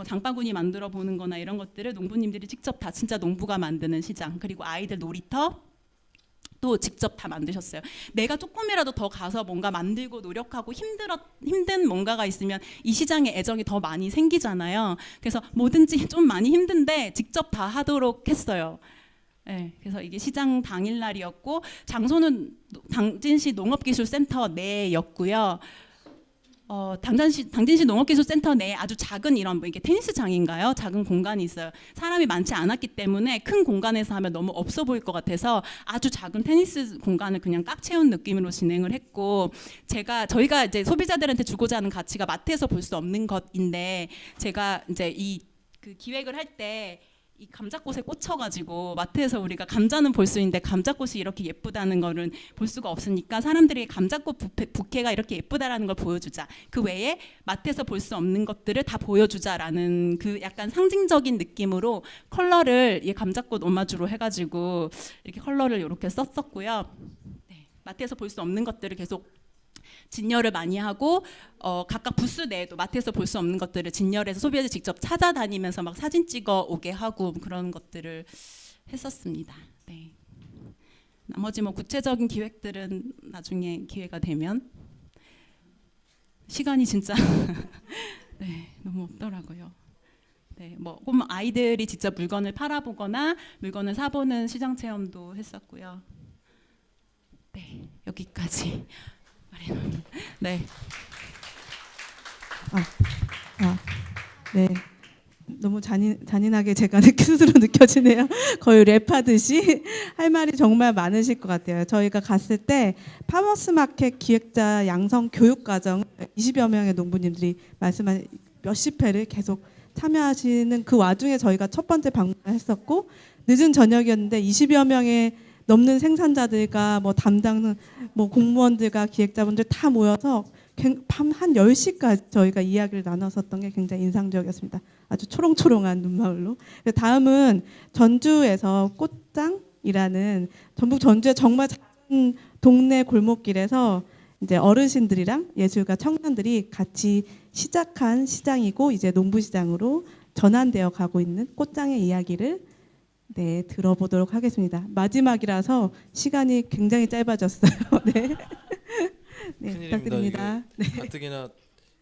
장바구니 만들어 보는 거나 이런 것들을 농부님들이 직접 다 진짜 농부가 만드는 시장, 그리고 아이들 놀이터 또 직접 다 만드셨어요. 내가 조금이라도 더 가서 뭔가 만들고 노력하고 힘든 뭔가가 있으면 이 시장에 애정이 더 많이 생기잖아요. 그래서 뭐든지 좀 많이 힘든데 직접 다 하도록 했어요. 네, 그래서 이게 시장 당일날이었고, 장소는 당진시 농업기술센터 내였고요. 당진시 농업기술센터 내에 아주 작은 이런 뭐 이게 테니스장인가요? 작은 공간이 있어요. 사람이 많지 않았기 때문에 큰 공간에서 하면 너무 없어 보일 것 같아서 아주 작은 테니스 공간을 그냥 꽉 채운 느낌으로 진행을 했고, 저희가 이제 소비자들한테 주고자 하는 가치가 마트에서 볼 수 없는 것인데, 제가 이제 그 기획을 할 때 이 감자꽃에 꽂혀가지고 마트에서 우리가 감자는 볼 수 있는데 감자꽃이 이렇게 예쁘다는 거는 볼 수가 없으니까 사람들이 감자꽃 부케가 이렇게 예쁘다라는 걸 보여주자. 그 외에 마트에서 볼 수 없는 것들을 다 보여주자라는 그 약간 상징적인 느낌으로 컬러를 감자꽃 오마주로 해가지고 이렇게 컬러를 이렇게 썼었고요. 네, 마트에서 볼 수 없는 것들을 계속 진열을 많이 하고, 각각 부스 내에도 마트에서 볼 수 없는 것들을 진열해서 소비자들 직접 찾아다니면서 막 사진 찍어 오게 하고 그런 것들을 했었습니다. 네. 나머지 뭐 구체적인 기획들은 나중에 기회가 되면, 시간이 진짜 네, 너무 없더라고요. 네, 뭐 아이들이 직접 물건을 팔아보거나 물건을 사보는 시장 체험도 했었고요. 네, 여기까지. 네. 네. 너무 잔인하게 제가 스스로 느껴지네요. 거의 랩하듯이 할 말이 정말 많으실 것 같아요. 저희가 갔을 때 파머스마켓 기획자 양성 교육 과정 20여 명의 농부님들이 말씀한 몇십 회를 계속 참여하시는 그 와중에 저희가 첫 번째 방문을 했었고, 늦은 저녁이었는데 20여 명의 넘는 생산자들과 뭐 담당 뭐 공무원들과 기획자분들 다 모여서 밤 한 10시까지 저희가 이야기를 나눴었던 게 굉장히 인상적이었습니다. 아주 초롱초롱한 눈망울로. 다음은 전주에서 꽃장이라는, 전북 전주의 정말 작은 동네 골목길에서 이제 어르신들이랑 예술가 청년들이 같이 시작한 시장이고, 이제 농부시장으로 전환되어 가고 있는 꽃장의 이야기를 네, 들어보도록 하겠습니다. 마지막이라서 시간이 굉장히 짧아졌어요. 네, 네, 부탁드립니다. 네. 가뜩이나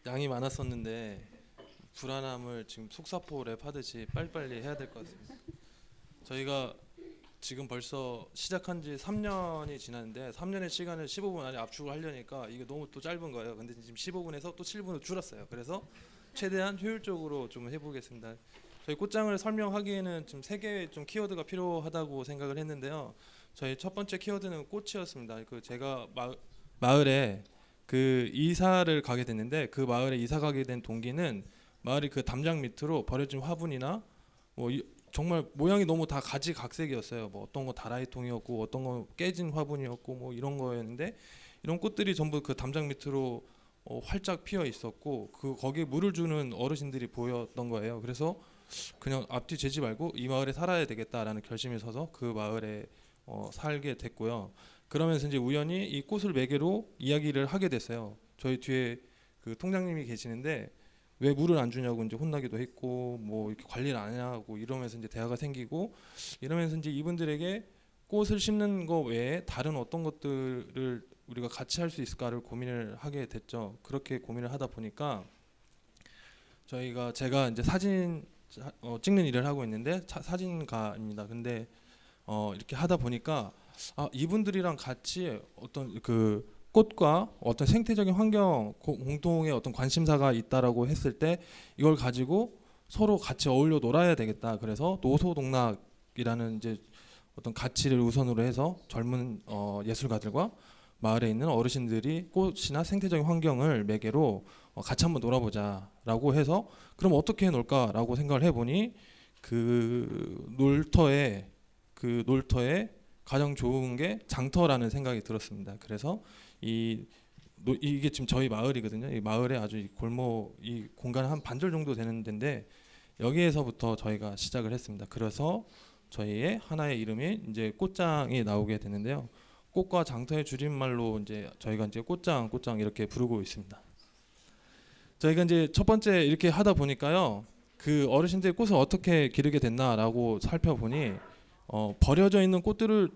양이 많았었는데 불안함을 지금 속사포 랩하듯이 빨리빨리 해야 될 것 같습니다. 저희가 지금 벌써 시작한 지 3년이 지났는데 3년의 시간을 15분 안에 압축을 하려니까 이게 너무 또 짧은 거예요. 근데 지금 15분에서 또 7분으로 줄었어요. 그래서 최대한 효율적으로 좀 해보겠습니다. 저희 꽃장을 설명하기에는 좀 3개의 좀 키워드가 필요하다고 생각을 했는데요. 저희 첫 번째 키워드는 꽃이었습니다. 제가 마을에 그 이사를 가게 됐는데, 그 마을에 이사 가게 된 동기는 마을이 그 담장 밑으로 버려진 화분이나 뭐 정말 모양이 너무 다 가지각색이었어요. 뭐 어떤 거 다라이통이었고 어떤 거 깨진 화분이었고 뭐 이런 거였는데, 이런 꽃들이 전부 그 담장 밑으로 활짝 피어 있었고, 거기에 물을 주는 어르신들이 보였던 거예요. 그래서 그냥 앞뒤 재지 말고 이 마을에 살아야 되겠다라는 결심이 서서 그 마을에 살게 됐고요. 그러면서 이제 우연히 이 꽃을 매개로 이야기를 하게 됐어요. 저희 뒤에 그 통장님이 계시는데 왜 물을 안 주냐고 이제 혼나기도 했고, 뭐 이렇게 관리를 안 하냐고 이러면서 이제 대화가 생기고, 이러면서 이제 이분들에게 꽃을 심는 거 외에 다른 어떤 것들을 우리가 같이 할 수 있을까를 고민을 하게 됐죠. 그렇게 고민을 하다 보니까 제가 이제 사진 찍는 일을 하고 있는데 사진가입니다. 근데 이렇게 하다 보니까 이분들이랑 같이 어떤 그 꽃과 어떤 생태적인 환경 공동의 어떤 관심사가 있다라고 했을 때 이걸 가지고 서로 같이 어울려 놀아야 되겠다. 그래서 노소동락이라는 이제 어떤 가치를 우선으로 해서 젊은 예술가들과 마을에 있는 어르신들이 꽃이나 생태적인 환경을 매개로 같이 한번 놀아보자라고 해서 그럼 어떻게 놀까라고 생각을 해보니 그 놀터에 가장 좋은 게 장터라는 생각이 들었습니다. 그래서 이게 지금 저희 마을이거든요. 이 마을에 아주 이 골목 이 공간 한 반절 정도 되는 데인데 여기에서부터 저희가 시작을 했습니다. 그래서 저희의 하나의 이름이 이제 꽃장이 나오게 되는데요. 꽃과 장터의 줄임말로 이제 저희가 이제 꽃장 이렇게 부르고 있습니다. 저희가 이제 첫 번째 이렇게 하다 보니까요. 그 어르신들이 꽃을 어떻게 기르게 됐나라고 살펴보니 버려져 있는 꽃들을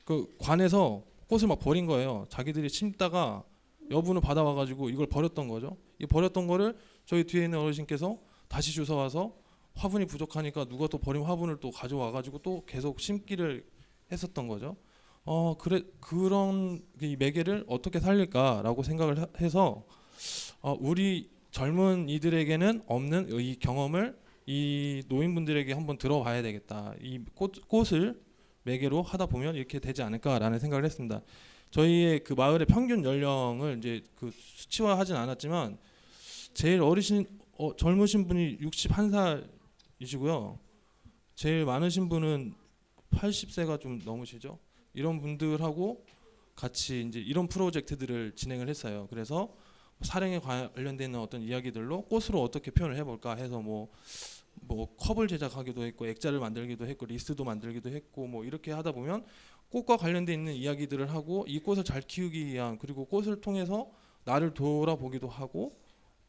그 관에서 꽃을 막 버린 거예요. 자기들이 심다가 여분을 받아와가지고 이걸 버렸던 거죠. 이 버렸던 거를 저희 뒤에 있는 어르신께서 다시 주워와서 화분이 부족하니까 누가 또 버린 화분을 또 가져와가지고 또 계속 심기를 했었던 거죠. 그런 이 매개를 어떻게 살릴까라고 생각을 해서 우리 젊은 이들에게는 없는 이 경험을 이 노인분들에게 한번 들어봐야 되겠다. 이 꽃을 매개로 하다 보면 이렇게 되지 않을까라는 생각을 했습니다. 저희의 그 마을의 평균 연령을 이제 그 수치화하진 않았지만 제일 젊으신 분이 61살이시고요. 제일 많으신 분은 80세가 좀 넘으시죠. 이런 분들하고 같이 이제 이런 프로젝트들을 진행을 했어요. 그래서 사령에 관련되어 있는 어떤 이야기들로 꽃으로 어떻게 표현을 해볼까 해서 뭐 컵을 제작하기도 했고 액자를 만들기도 했고 리스트도 만들기도 했고 뭐 이렇게 하다 보면 꽃과 관련되어 있는 이야기들을 하고 이 꽃을 잘 키우기 위한 그리고 꽃을 통해서 나를 돌아보기도 하고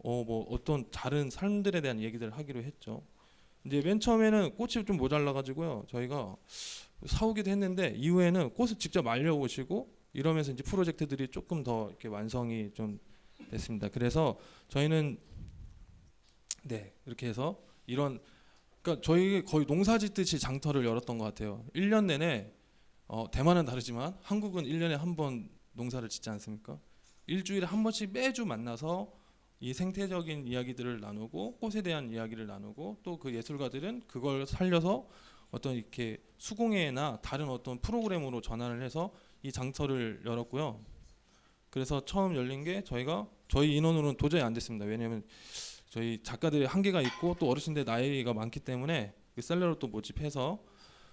뭐 어떤 다른 삶들에 대한 얘기들을 하기로 했죠. 이제 맨 처음에는 꽃이 좀 모자라 가지고요. 저희가 사오기도 했는데 이후에는 꽃을 직접 말려오시고 이러면서 이제 프로젝트들이 조금 더 이렇게 완성이 좀 됐습니다. 그래서 저희는 이렇게 해서 그러니까 저희 거의 농사 짓듯이 장터를 열었던 것 같아요. 1년 내내 대만은 다르지만 한국은 1년에 한 번 농사를 짓지 않습니까? 일주일에 한 번씩 매주 만나서 이 생태적인 이야기들을 나누고 꽃에 대한 이야기를 나누고 또 그 예술가들은 그걸 살려서 어떤 이렇게 수공예나 다른 어떤 프로그램으로 전환을 해서 이 장터를 열었고요. 그래서 처음 열린 게 저희 인원으로는 도저히 안 됐습니다. 왜냐하면 저희 작가들의 한계가 있고 또 어르신들 나이가 많기 때문에 그 셀러를 또 모집해서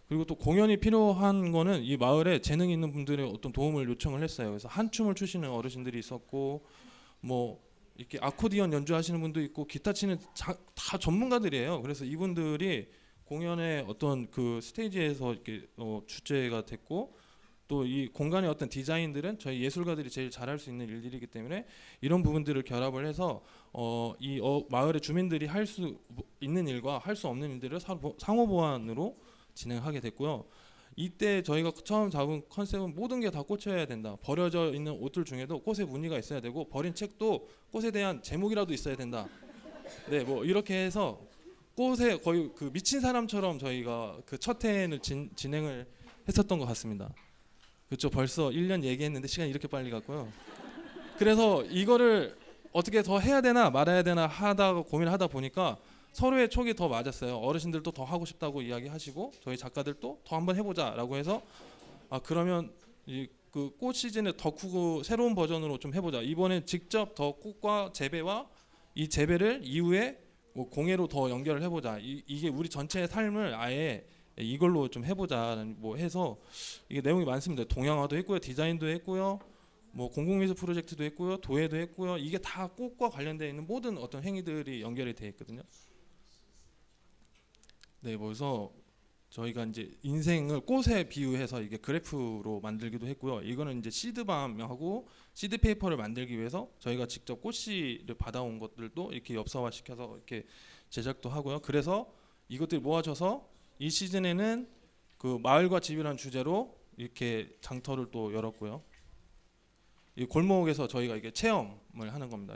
그리고 또 공연이 필요한 거는 이 마을에 재능 있는 분들의 어떤 도움을 요청을 했어요. 그래서 한춤을 추시는 어르신들이 있었고 뭐 이렇게 아코디언 연주하시는 분도 있고 기타 치는 다 전문가들이에요. 그래서 이분들이 공연의 어떤 그 스테이지에서 이렇게 주제가 됐고 또 이 공간의 어떤 디자인들은 저희 예술가들이 제일 잘할 수 있는 일들이기 때문에 이런 부분들을 결합을 해서 마을의 주민들이 할 수 있는 일과 할 수 없는 일들을 상호 보완으로 진행하게 됐고요. 이때 저희가 처음 잡은 컨셉은 모든 게 다 꽃이어야 된다. 버려져 있는 옷들 중에도 꽃의 무늬가 있어야 되고 버린 책도 꽃에 대한 제목이라도 있어야 된다. 네, 뭐 이렇게 해서 꽃에 거의 그 미친 사람처럼 저희가 그 첫 해에는 진행을 했었던 것 같습니다. 그렇죠. 벌써 1년 얘기했는데 시간이 이렇게 빨리 갔고요. 그래서 이거를 어떻게 더 해야 되나 말아야 되나 하다가 고민을 하다 보니까 서로의 촉이 더 맞았어요. 어르신들도 더 하고 싶다고 이야기하시고 저희 작가들도 더 한번 해보자라고 해서 그러면 그 꽃 시즌에 더 크고 새로운 버전으로 좀 해보자. 이번에 직접 더 꽃과 재배와 이 재배를 이후에 뭐 공예로 더 연결을 해보자. 이게 우리 전체의 삶을 아예 이걸로 좀 해보자 뭐 해서 이게 내용이 많습니다. 동양화도 했고요, 디자인도 했고요, 뭐 공공미술 프로젝트도 했고요, 도예도 했고요. 이게 다 꽃과 관련되어 있는 모든 어떤 행위들이 연결이 되어 있거든요. 네, 그래서 저희가 이제 인생을 꽃에 비유해서 이게 그래프로 만들기도 했고요. 이거는 이제 시드밤하고 시드 페이퍼를 만들기 위해서 저희가 직접 꽃씨를 받아온 것들도 이렇게 엽서화시켜서 이렇게 제작도 하고요. 그래서 이것들이 모아져서 이 시즌에는 그 마을과 집이라는 주제로 이렇게 장터를 또 열었고요. 이 골목에서 저희가 이게 체험을 하는 겁니다.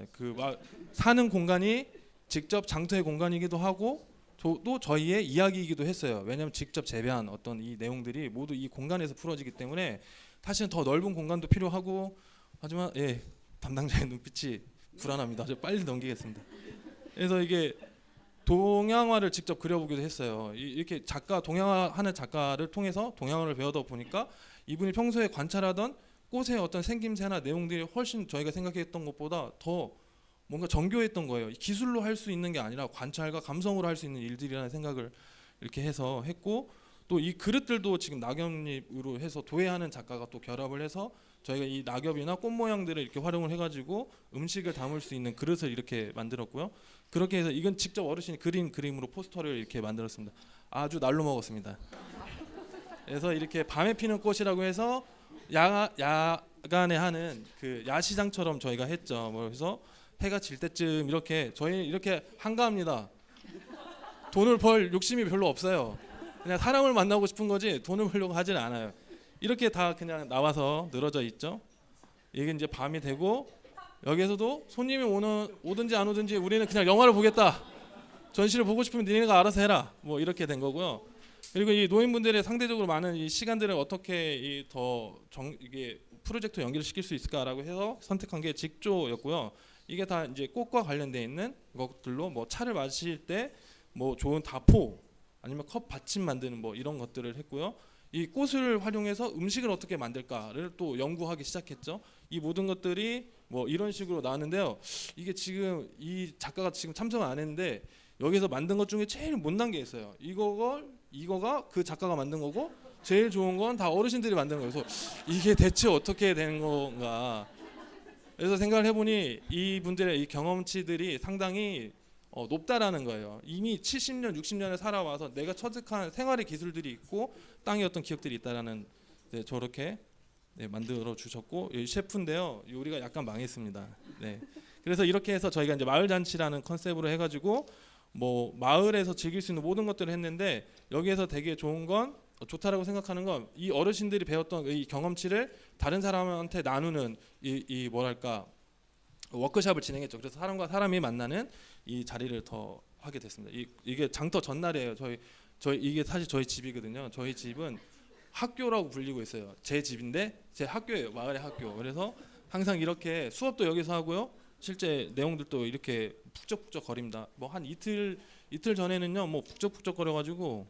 사는 공간이 직접 장터의 공간이기도 하고 또 저희의 이야기이기도 했어요. 왜냐하면 직접 재배한 어떤 이 내용들이 모두 이 공간에서 풀어지기 때문에 사실은 더 넓은 공간도 필요하고 하지만 담당자의 눈빛이 불안합니다. 저 빨리 넘기겠습니다. 그래서 이게 동양화를 직접 그려보기도 했어요. 이렇게 동양화하는 작가를 통해서 동양화를 배우다 보니까 이분이 평소에 관찰하던 꽃의 어떤 생김새나 내용들이 훨씬 저희가 생각했던 것보다 더 뭔가 정교했던 거예요. 기술로 할 수 있는 게 아니라 관찰과 감성으로 할 수 있는 일들이라는 생각을 이렇게 해서 했고, 또 이 그릇들도 지금 낙엽잎으로 해서 도예하는 작가가 또 결합을 해서 저희가 이 낙엽이나 꽃 모양들을 이렇게 활용을 해가지고 음식을 담을 수 있는 그릇을 이렇게 만들었고요. 그렇게 해서 이건 직접 어르신이 그린 그림으로 포스터를 이렇게 만들었습니다. 아주 날로 먹었습니다. 그래서 이렇게 밤에 피는 꽃이라고 해서 야간에 하는 그 야시장처럼 저희가 했죠. 뭐 그래서 해가 질 때쯤 이렇게 저희 이렇게 한가합니다. 돈을 벌 욕심이 별로 없어요. 그냥 사람을 만나고 싶은 거지 돈을 벌려고 하진 않아요. 이렇게 다 그냥 나와서 늘어져 있죠. 이게 이제 밤이 되고 여기에서도 손님이 오든지 안 오든지 우리는 그냥 영화를 보겠다. 전시를 보고 싶으면 니네가 알아서 해라. 뭐 이렇게 된 거고요. 그리고 이 노인분들의 상대적으로 많은 이 시간들을 어떻게 이게 프로젝트 연기를 시킬 수 있을까라고 해서 선택한 게 직조였고요. 이게 다 이제 꽃과 관련돼 있는 것들로 뭐 차를 마실 때 뭐 좋은 다포 아니면 컵 받침 만드는 뭐 이런 것들을 했고요. 이 꽃을 활용해서 음식을 어떻게 만들까를 또 연구하기 시작했죠. 이 모든 것들이 뭐 이런 식으로 나왔는데요. 이게 지금 이 작가가 지금 참석을 안 했는데 여기서 만든 것 중에 제일 못난 게 있어요. 이거가 그 작가가 만든 거고 제일 좋은 건 다 어르신들이 만든 거예요. 그래서 이게 대체 어떻게 되는 건가. 그래서 생각을 해보니 이분들의 이 경험치들이 상당히 높다라는 거예요. 이미 70년, 60년을 살아와서 내가 처득한 생활의 기술들이 있고 땅의 어떤 기억들이 있다라는 저렇게 만들어 주셨고, 이 셰프인데요. 요리가 약간 망했습니다. 네. 그래서 이렇게 해서 저희가 이제 마을 잔치라는 컨셉으로 해가지고 뭐 마을에서 즐길 수 있는 모든 것들을 했는데 여기에서 되게 좋은 건 좋다라고 생각하는 건 이 어르신들이 배웠던 이 경험치를 다른 사람한테 나누는 이 뭐랄까 워크숍을 진행했죠. 그래서 사람과 사람이 만나는 이 자리를 더 하게 됐습니다. 이게 장터 전날이에요. 저희 이게 사실 저희 집이거든요. 저희 집은 학교라고 불리고 있어요. 제 집인데 제 학교예요. 마을의 학교. 그래서 항상 이렇게 수업도 여기서 하고요. 실제 내용들도 이렇게 북적북적 거립니다. 뭐 한 이틀 전에는요. 뭐 북적북적 거려가지고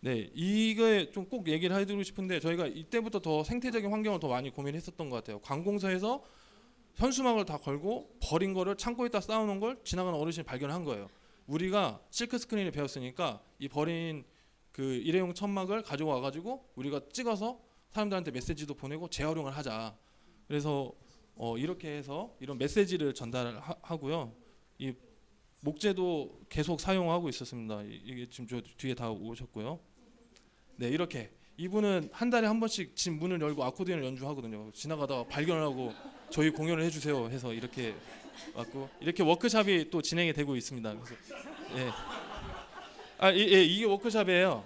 네 이거에 좀 꼭 얘기를 해드리고 싶은데 저희가 이때부터 더 생태적인 환경을 더 많이 고민했었던 것 같아요. 관공서에서 현수막을 다 걸고 버린 거를 창고에다 쌓아놓은 걸 지나가는 어르신이 발견한 거예요. 우리가 실크 스크린을 배웠으니까 이 버린 그 일회용 천막을 가지고 와가지고 우리가 찍어서 사람들한테 메시지도 보내고 재활용을 하자. 그래서 이렇게 해서 이런 메시지를 전달하고요. 이 목재도 계속 사용하고 있었습니다. 이게 지금 저 뒤에 다 오셨고요. 네 이렇게 이분은 한 달에 한 번씩 집 문을 열고 아코디언을 연주하거든요. 지나가다가 발견을 하고 저희 공연을 해주세요 해서 이렇게 왔고 이렇게 워크숍이 또 진행이 되고 있습니다. 그래서 이게 워크숍이에요.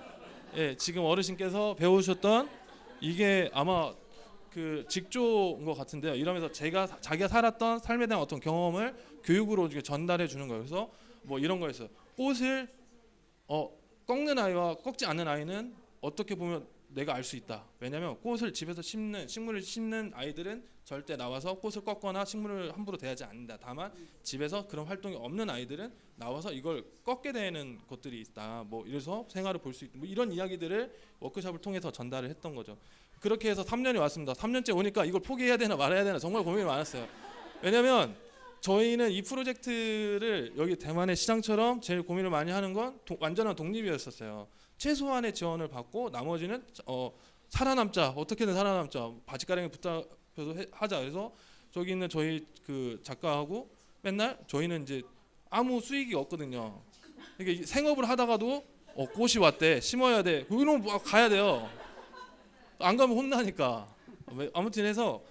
예, 지금 어르신께서 배우셨던 이게 아마 그 직조인 것 같은데요. 이러면서 자기가 살았던 삶에 대한 어떤 경험을 교육으로 전달해 주는 거예요. 그래서 뭐 이런 거였어요. 꽃을 꺾는 아이와 꺾지 않는 아이는 어떻게 보면 내가 알 수 있다. 왜냐하면 꽃을 집에서 식물을 심는 아이들은 절대 나와서 꽃을 꺾거나 식물을 함부로 대하지 않는다. 다만 집에서 그런 활동이 없는 아이들은 나와서 이걸 꺾게 되는 것들이 있다. 뭐 이래서 생활을 볼 수 있다. 뭐 이런 이야기들을 워크숍을 통해서 전달을 했던 거죠. 그렇게 해서 3년이 왔습니다. 3년째 오니까 이걸 포기해야 되나 말아야 되나 정말 고민이 많았어요. 왜냐하면 저희는 이 프로젝트를 여기 대만의 시장처럼 제일 고민을 많이 하는 건 완전한 독립이었었어요. 최소한의 지원을 받고 나머지는 살아남자 어떻게든 살아남자 바지가랑이 붙어서 하자. 그래서 저기 있는 저희 그 작가하고 맨날 저희는 이제 아무 수익이 없거든요. 이게 생업을 하다가도 꽃이 왔대 심어야 돼. 그러면 가야 돼요. 안 가면 혼나니까. 아무튼 해서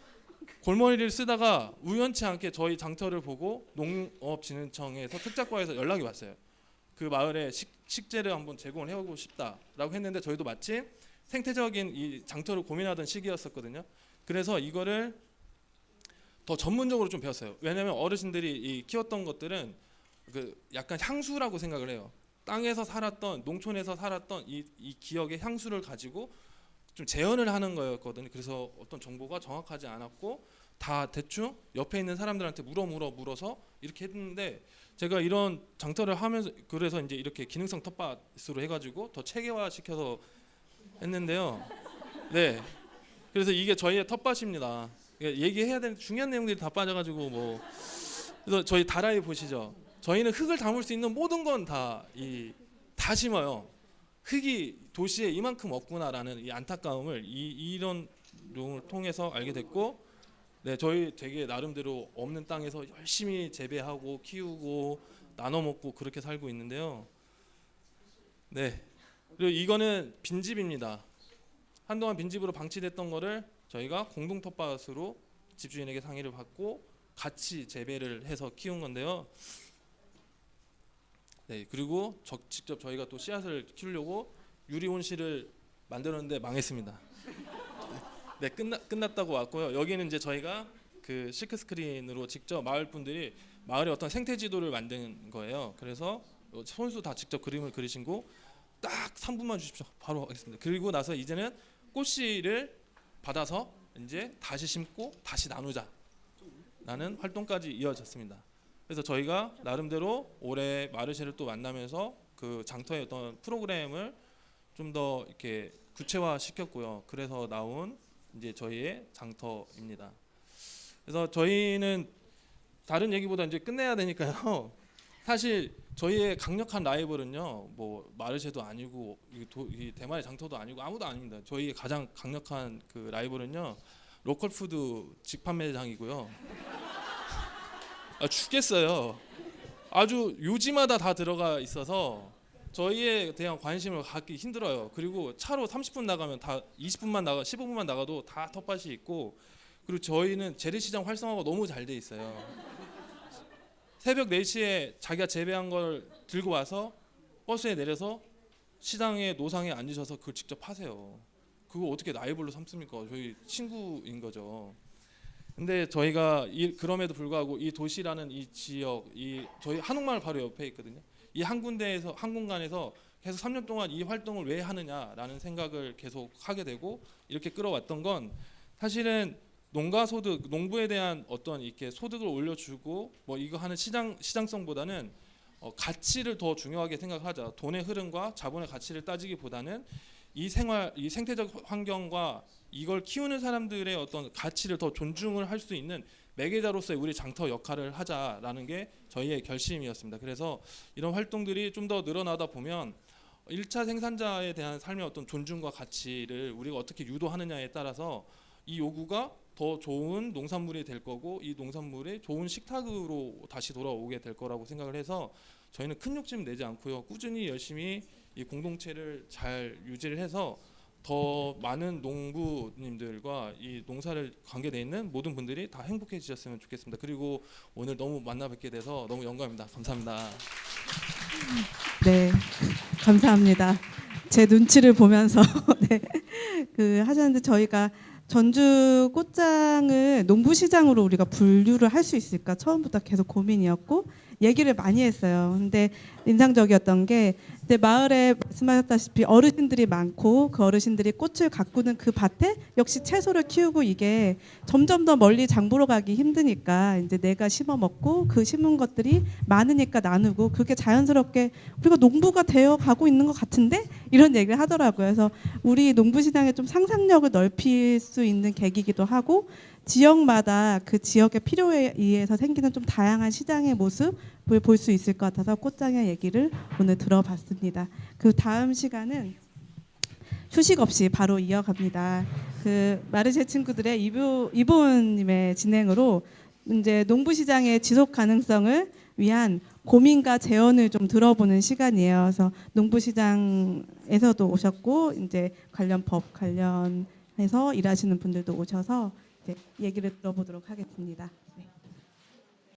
골머리를 쓰다가 우연치 않게 저희 장터를 보고 농업진흥청에서 특작과에서 연락이 왔어요. 그 마을에 식재를 한번 제공을 해보고 싶다라고 했는데 저희도 마침 생태적인 이 장터를 고민하던 시기였었거든요. 그래서 이거를 더 전문적으로 좀 배웠어요. 왜냐하면 어르신들이 이 키웠던 것들은 그 약간 향수라고 생각을 해요. 땅에서 살았던 농촌에서 살았던 이 기억의 향수를 가지고 좀 재현을 하는 거였거든요. 그래서 어떤 정보가 정확하지 않았고 다 대충 옆에 있는 사람들한테 물어서 이렇게 했는데 제가 이런 장터를 하면서 그래서 이제 이렇게 기능성 텃밭으로 해가지고 더 체계화 시켜서 했는데요. 네, 그래서 이게 저희의 텃밭입니다. 그러니까 얘기해야 되는 중요한 내용들이 다 빠져가지고 뭐 그래서 저희 다라이 보시죠. 저희는 흙을 담을 수 있는 모든 건 다 심어요. 흙이 도시에 이만큼 없구나라는 이 안타까움을 이런 내용을 통해서 알게 됐고, 네, 저희 되게 나름대로 없는 땅에서 열심히 재배하고 키우고 나눠 먹고 그렇게 살고 있는데요. 네, 그리고 이거는 빈집입니다. 한동안 빈집으로 방치됐던 거를 저희가 공동 텃밭으로 집주인에게 상의를 받고 같이 재배를 해서 키운 건데요. 네, 그리고 직접 저희가 또 씨앗을 키우려고 유리 온실을 만들었는데 망했습니다. 네, 끝났다고 왔고요. 여기는 이제 저희가 그 실크 스크린으로 직접 마을 분들이 마을의 어떤 생태 지도를 만든 거예요. 그래서 손수 다 직접 그림을 그리신 거 딱 3분만 주십시오. 바로 하겠습니다. 그리고 나서 이제는 꽃씨를 받아서 이제 다시 심고 다시 나누자라는 활동까지 이어졌습니다. 그래서 저희가 나름대로 올해 마르쉐를 또 만나면서 그 장터의 어떤 프로그램을 좀 더 이렇게 구체화 시켰고요. 그래서 나온 이제 저희의 장터입니다. 그래서 저희는 다른 얘기보다 이제 끝내야 되니까요. 사실 저희의 강력한 라이벌은요, 뭐 마르쉐도 아니고 이 대만의 장터도 아니고 아무도 아닙니다. 저희의 가장 강력한 그 라이벌은요, 로컬 푸드 직판매장이고요. 죽겠어요. 아주 요지마다 다 들어가 있어서 저희에 대한 관심을 갖기 힘들어요. 그리고 차로 30분 나가면 다 20분만 15분만 나가도 다 텃밭이 있고, 그리고 저희는 재래시장 활성화가 너무 잘 돼 있어요. 새벽 4시에 자기가 재배한 걸 들고 와서 버스에 내려서 시장에 노상에 앉으셔서 그걸 직접 파세요. 그거 어떻게 라이벌로 삼습니까? 저희 친구인 거죠. 근데 저희가 그럼에도 불구하고 이 도시라는 이 지역, 저희 한옥마을 바로 옆에 있거든요. 이 한 군데에서 한 공간에서 계속 3년 동안 이 활동을 왜 하느냐라는 생각을 계속 하게 되고 이렇게 끌어왔던 건 사실은 농가 소득, 농부에 대한 어떤 이렇게 소득을 올려주고 뭐 이거 하는 시장성보다는 가치를 더 중요하게 생각하자. 돈의 흐름과 자본의 가치를 따지기보다는 이 생태적 환경과 이걸 키우는 사람들의 어떤 가치를 더 존중을 할 수 있는 매개자로서의 우리 장터 역할을 하자라는 게 저희의 결심이었습니다. 그래서 이런 활동들이 좀 더 늘어나다 보면 1차 생산자에 대한 삶의 어떤 존중과 가치를 우리가 어떻게 유도하느냐에 따라서 이 요구가 더 좋은 농산물이 될 거고 이 농산물이 좋은 식탁으로 다시 돌아오게 될 거라고 생각을 해서 저희는 큰 욕심 내지 않고요. 꾸준히 열심히 이 공동체를 잘 유지를 해서 더 많은 농부님들과 이 농사를 관계되어 있는 모든 분들이 다 행복해지셨으면 좋겠습니다. 그리고 오늘 너무 만나 뵙게 돼서 너무 영광입니다. 감사합니다. 네, 감사합니다. 제 눈치를 보면서 네, 하셨는데 저희가 전주 꽃장을 농부시장으로 우리가 분류를 할 수 있을까 처음부터 계속 고민이었고 얘기를 많이 했어요. 근데 인상적이었던 게 근데 마을에 말씀하셨다시피 어르신들이 많고 그 어르신들이 꽃을 가꾸는 그 밭에 역시 채소를 키우고 이게 점점 더 멀리 장 보러 가기 힘드니까 이제 내가 심어 먹고 그 심은 것들이 많으니까 나누고 그게 자연스럽게 우리가 농부가 되어 가고 있는 것 같은데 이런 얘기를 하더라고요. 그래서 우리 농부시장에 좀 상상력을 넓힐 수 있는 계기이기도 하고 지역마다 그 지역의 필요에 의해서 생기는 좀 다양한 시장의 모습을 볼 수 있을 것 같아서 꽃장의 얘기를 오늘 들어봤습니다. 그 다음 시간은 휴식 없이 바로 이어갑니다. 그 마르쉐 친구들의 이보은님의 진행으로 이제 농부시장의 지속 가능성을 위한 고민과 제언을 좀 들어보는 시간이에요. 그래서 농부시장에서도 오셨고 이제 관련 법 관련해서 일하시는 분들도 오셔서 이제 얘기를 들어보도록 하겠습니다.